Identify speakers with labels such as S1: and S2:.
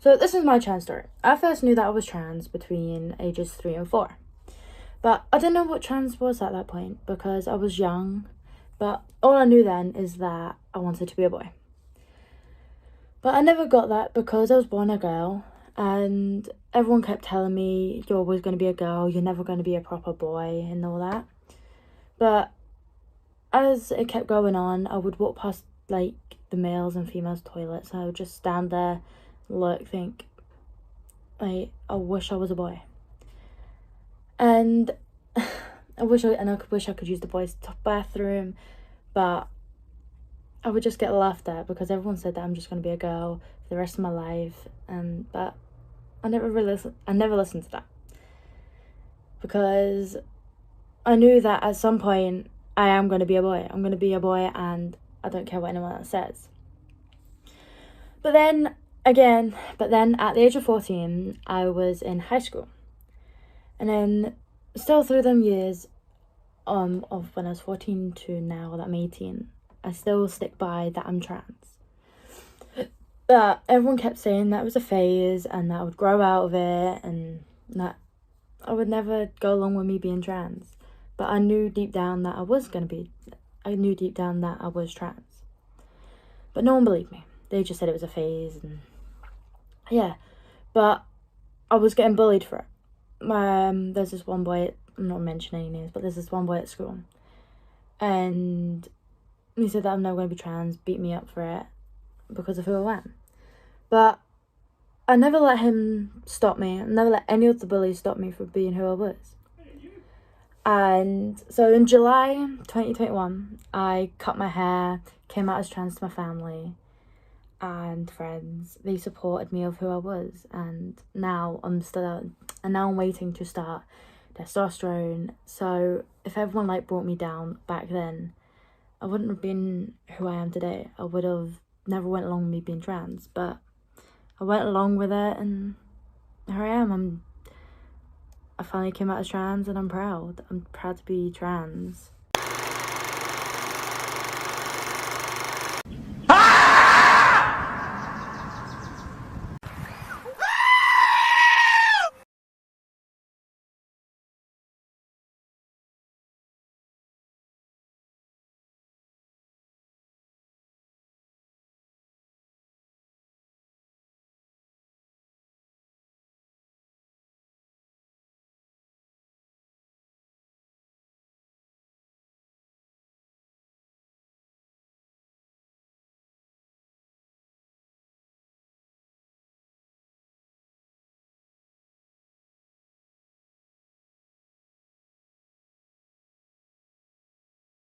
S1: So this is my trans story. I first knew that I was trans between ages 3 and 4. But I didn't know what trans was at that point because I was young. But all I knew then is that I wanted to be a boy. But I never got that because I was born a girl. And everyone kept telling me, you're always going to be a girl, you're never going to be a proper boy and all that. But as it kept going on, I would walk past like the males and females toilets and I would just stand there, look, think, like, I wish I was a boy. And I wish I could use the boys' bathroom, but I would just get laughed at because everyone said that I'm just going to be a girl for the rest of my life. But I never listened to that because I knew that at some point I am going to be a boy. I'm going to be a boy and I don't care what anyone else says. But then at the age of 14, I was in high school. And then still through them years of when I was 14 to now that I'm 18, I still stick by that I'm trans. But everyone kept saying that it was a phase and that I would grow out of it and that I would never go along with me being trans. But I knew deep down that I was trans. But no one believed me. They just said it was a phase and yeah. But I was getting bullied for it. There's this one boy, I'm not mentioning any names, but there's this one boy at school. And he said that I'm never going to be trans, beat me up for it because of who I am. But I never let him stop me. I never let any of the bullies stop me from being who I was. And so in July 2021, I cut my hair, came out as trans to my family and friends. They supported me of who I was, and now I'm waiting to start testosterone. So if everyone brought me down back then, I wouldn't have been who I am today. I would have never went along with me being trans, but I went along with it and here I am. I finally came out as trans and I'm proud. I'm proud to be trans.